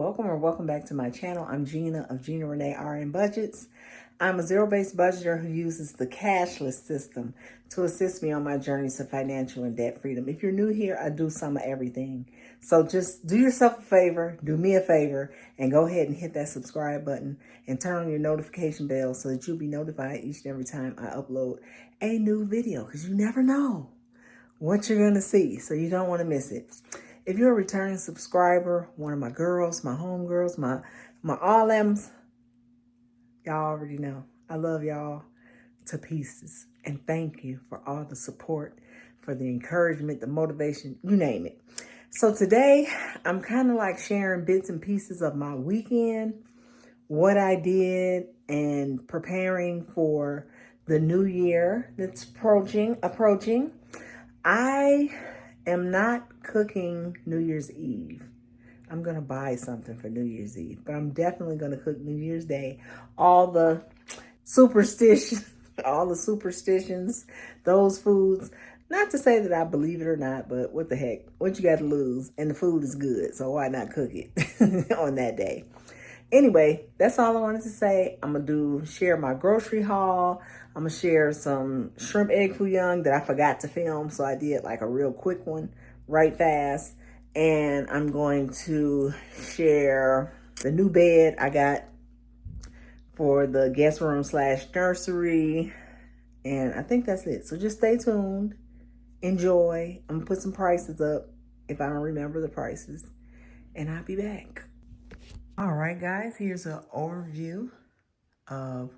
welcome or welcome back to my channel. I'm Gina of Gina Renee RN Budgets. I'm a zero-based budgeter who uses the cashless system to assist me on my journey to financial and debt freedom. If you're new here, I do some of everything. So just do yourself a favor, do me a favor, and go ahead and hit that subscribe button and turn on your notification bell so that you'll be notified each and every time I upload a new video, because you never know what you're going to see, so you don't want to miss it. If you're a returning subscriber, one of my girls, my homegirls, my all them's, y'all already know. I love y'all to pieces. And thank you for all the support, for the encouragement, the motivation, you name it. So today, I'm kind of like sharing bits and pieces of my weekend, what I did, and preparing for the new year that's approaching. I am not cooking New Year's Eve. I'm going to buy something for New Year's Eve, but I'm definitely going to cook New Year's Day. All the superstitions, those foods. Not to say that I believe it or not, but what the heck? What you got to lose? And the food is good, so why not cook it on that day? Anyway, that's all I wanted to say. I'm going to share my grocery haul. I'm going to share some shrimp egg foo young that I forgot to film, so I did like a real quick one right fast. And I'm going to share the new bed I got for the guest room / nursery. And I think that's it. So just stay tuned. Enjoy. I'm going to put some prices up if I don't remember the prices. And I'll be back. All right, guys, here's an overview of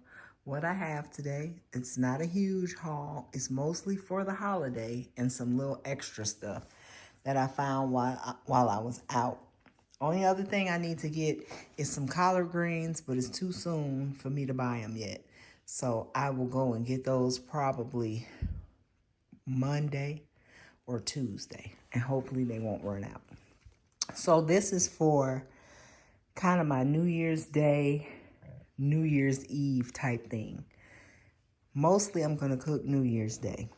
what I have today. It's not a huge haul. It's mostly for the holiday and some little extra stuff that I found while I was out. Only other thing I need to get is some collard greens, but it's too soon for me to buy them yet. So I will go and get those probably Monday or Tuesday, and hopefully they won't run out. So this is for kind of my New Year's Day, New Year's Eve type thing. Mostly I'm going to cook New Year's Day.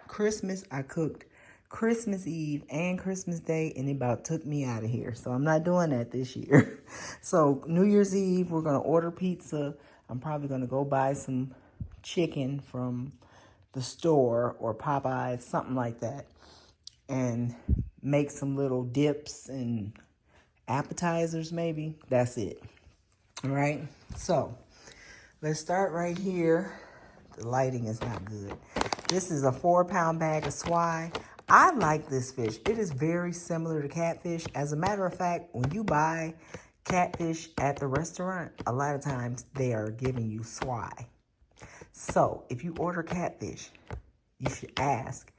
Christmas, I cooked Christmas Eve and Christmas Day, and it about took me out of here. So I'm not doing that this year. So New Year's Eve, we're going to order pizza. I'm probably going to go buy some chicken from the store or Popeyes, something like that, and make some little dips and appetizers maybe. That's it. All right, so let's start right here. The lighting is not good. This is a 4-pound bag of swai. I like this fish. It is very similar to catfish. As a matter of fact, when you buy catfish at the restaurant, a lot of times they are giving you swai. So if you order catfish, you should ask,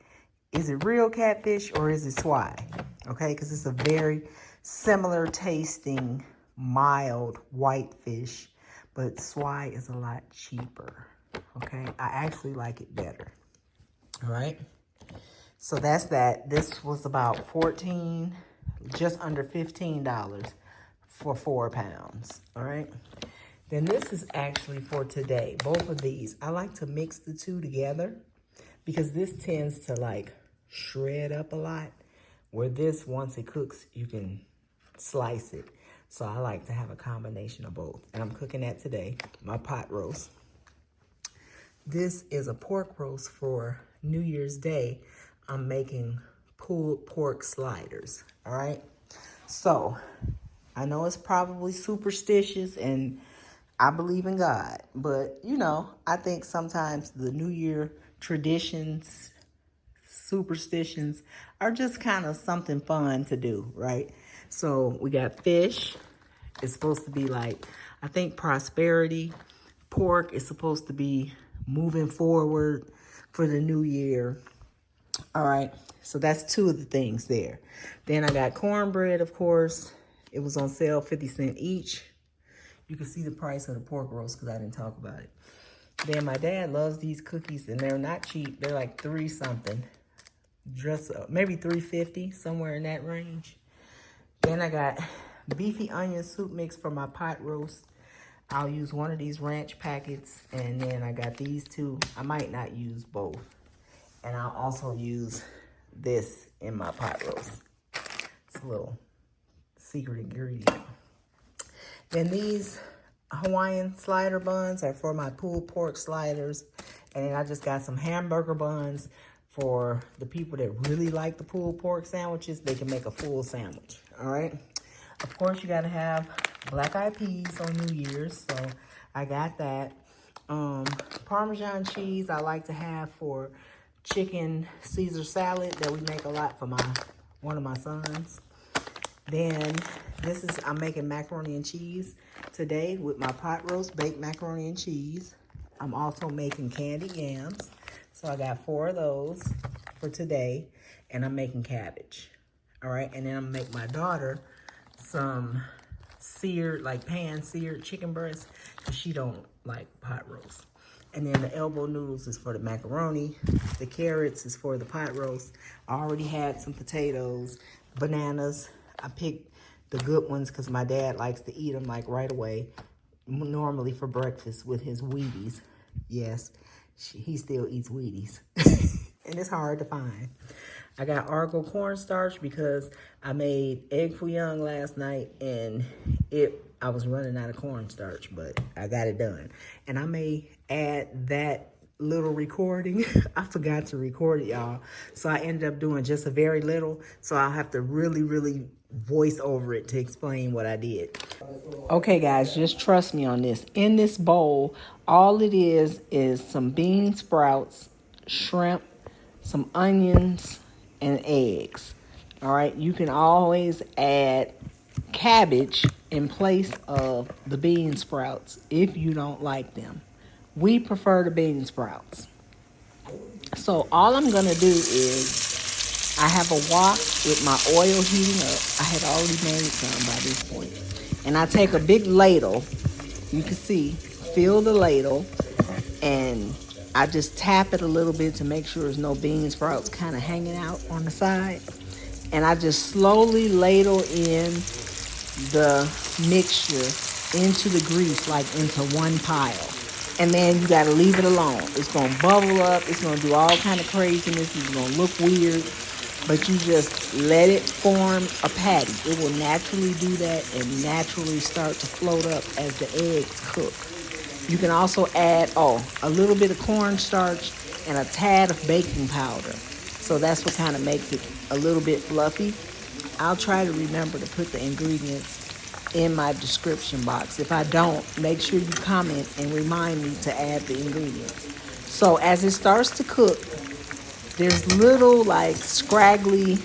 is it real catfish or is it swai? Okay, because it's a very similar tasting, mild white fish, but swai is a lot cheaper. Okay, I actually like it better. All right, so that's that. This was about just under $15 for 4 pounds. All right, then this is actually for today. Both of these, I like to mix the two together because this tends to like shred up a lot, where this, once it cooks, you can slice it. So I like to have a combination of both. And I'm cooking that today, my pot roast. This is a pork roast for New Year's Day. I'm making pulled pork sliders, all right? So I know it's probably superstitious and I believe in God, but you know, I think sometimes the New Year traditions, superstitions are just kind of something fun to do, right? So we got fish. It's supposed to be like, I think, prosperity. Pork is supposed to be moving forward for the new year. All right, so that's 2 of the things there. Then I got cornbread, of course. It was on sale, 50 cents each. You can see the price of the pork roast because I didn't talk about it. Then my dad loves these cookies, and they're not cheap. They're like 3 something. Just maybe $3.50, somewhere in that range. Then I got beefy onion soup mix for my pot roast. I'll use one of these ranch packets, and then I got these 2. I might not use both. And I'll also use this in my pot roast. It's a little secret ingredient. Then these Hawaiian slider buns are for my pulled pork sliders. And then I just got some hamburger buns for the people that really like the pulled pork sandwiches. They can make a full sandwich, all right? Of course, you gotta have black-eyed peas on New Year's, so I got that. Parmesan cheese I like to have for chicken Caesar salad that we make a lot for one of my sons. Then I'm making macaroni and cheese today with my pot roast baked macaroni and cheese. I'm also making candied yams. So I got 4 of those for today, and I'm making cabbage. All right, and then I'm gonna make my daughter some seared, like pan-seared chicken breast, because she don't like pot roast. And then the elbow noodles is for the macaroni. The carrots is for the pot roast. I already had some potatoes, bananas. I picked the good ones because my dad likes to eat them like right away, normally for breakfast with his Wheaties. Yes, he still eats Wheaties. And it's hard to find. I got Argo cornstarch because I made egg foo young last night and I was running out of cornstarch, but I got it done. And I may add that little recording. I forgot to record it, y'all. So I ended up doing just a very little. So I'll have to really, really voice over it to explain what I did. Okay, guys, just trust me on this. In this bowl, all it is some bean sprouts, shrimp, some onions, and eggs. All right, you can always add cabbage in place of the bean sprouts if you don't like them. We prefer the bean sprouts. So all I'm gonna do is I have a wok with my oil heating up. I had already made some by this point. And I take a big ladle, you can see, fill the ladle, and I just tap it a little bit to make sure there's no bean sprouts kind of hanging out on the side. And I just slowly ladle in the mixture into the grease, like into one pile. And then you gotta leave it alone. It's gonna bubble up, it's gonna do all kind of craziness, it's gonna look weird, but you just let it form a patty. It will naturally do that and naturally start to float up as the eggs cook. You can also add, a little bit of cornstarch and a tad of baking powder. So that's what kind of makes it a little bit fluffy. I'll try to remember to put the ingredients in my description box. If I don't, make sure you comment and remind me to add the ingredients. So as it starts to cook, there's little like scraggly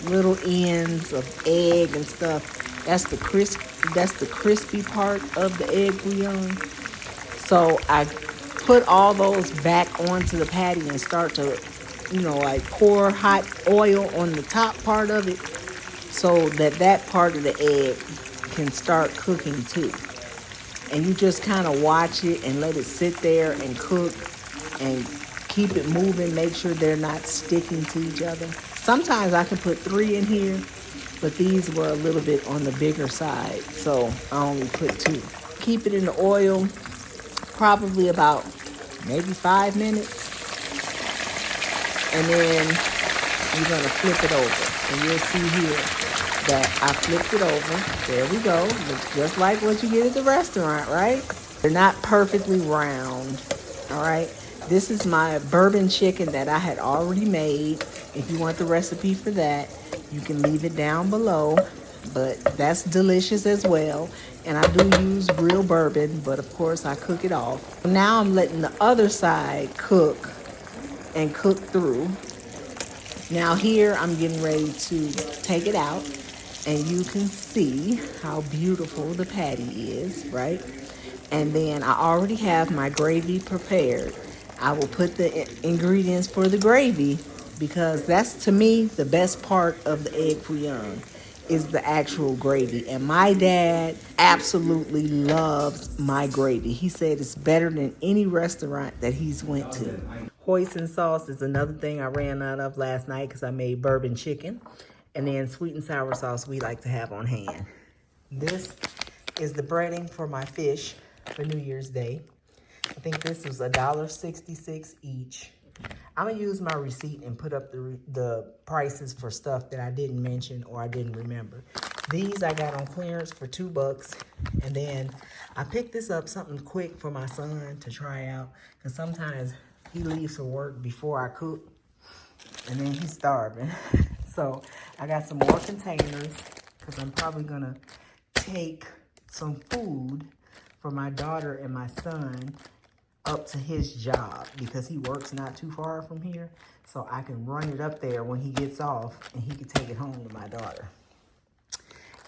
little ends of egg and stuff. That's the crispy part of the egg bouillon. So I put all those back onto the patty and start to, like pour hot oil on the top part of it so that part of the egg can start cooking too. And you just kind of watch it and let it sit there and cook and keep it moving. Make sure they're not sticking to each other. Sometimes I can put 3 in here, but these were a little bit on the bigger side, so I only put 2. Keep it in the oil probably about maybe 5 minutes, and then you're gonna flip it over, and you'll see here that I flipped it over. There we go. Looks just like what you get at the restaurant, right? They're not perfectly round, all right? This is my bourbon chicken that I had already made. If you want the recipe for that, you can leave it down below, but that's delicious as well. And I do use real bourbon, but of course I cook it off. Now I'm letting the other side cook and cook through. Now here I'm getting ready to take it out, and you can see how beautiful the patty is, right? And then I already have my gravy prepared. I will put the ingredients for the gravy because that's, to me, the best part of the egg foo young is the actual gravy. And my dad absolutely loves my gravy. He said it's better than any restaurant that he's went to. Hoisin sauce is another thing I ran out of last night because I made bourbon chicken. And then sweet and sour sauce we like to have on hand. This is the breading for my fish for New Year's Day. I think this was $1.66 each. I'm gonna use my receipt and put up the prices for stuff that I didn't mention or I didn't remember. These I got on clearance for $2. And then I picked this up, something quick for my son to try out. Because sometimes he leaves for work before I cook. And then he's starving. So I got some more containers. Because I'm probably going to take some food for my daughter and my son up to his job. Because he works not too far from here. So I can run it up there when he gets off. And he can take it home to my daughter.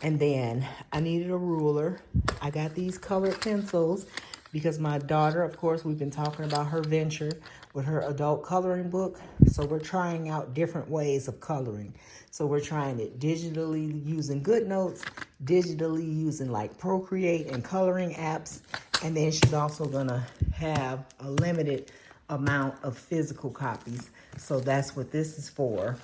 And then I needed a ruler. I got these colored pencils because my daughter, of course, we've been talking about her venture with her adult coloring book. So we're trying out different ways of coloring. So we're trying it digitally using GoodNotes, digitally using like Procreate and coloring apps. And then she's also gonna have a limited amount of physical copies. So that's what this is for.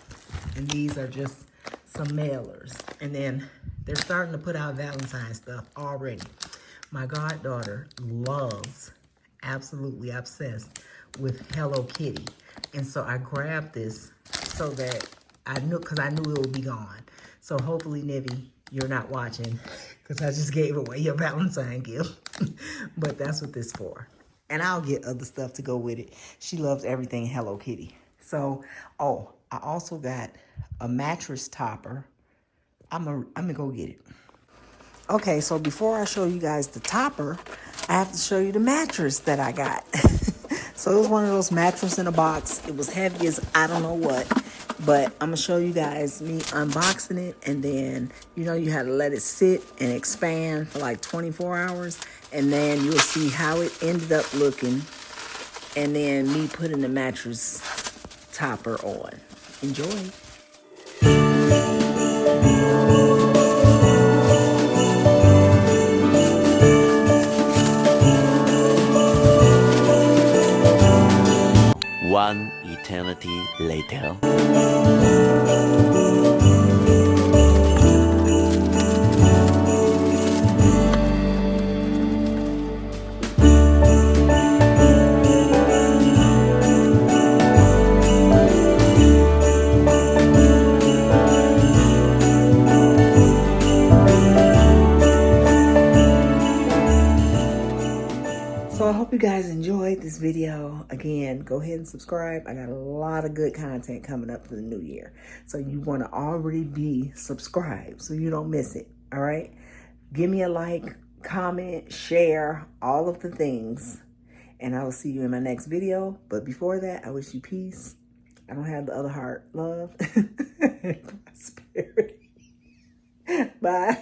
And these are just some mailers. And then they're starting to put out Valentine's stuff already. My goddaughter loves, absolutely obsessed with Hello Kitty. And so I grabbed this so that I knew, because I knew it would be gone. So hopefully, Nivy, you're not watching because I just gave away your Valentine gift. But that's what this is for. And I'll get other stuff to go with it. She loves everything Hello Kitty. So, oh, I also got a mattress topper. I'm gonna go get it. Okay, so before I show you guys the topper, I have to show you the mattress that I got. So it was one of those mattress in a box. It was heavy as I don't know what, but I'm gonna show you guys me unboxing it, and then you know you had to let it sit and expand for like 24 hours, and then you'll see how it ended up looking, and then me putting the mattress topper on. Enjoy. One eternity later. So I hope you guys enjoyed this video. Again, go ahead and subscribe. I got a lot of good content coming up for the new year. So you want to already be subscribed so you don't miss it. All right. Give me a like, comment, share, all of the things. And I will see you in my next video. But before that, I wish you peace. I don't have the other heart. Love. Prosperity. Bye.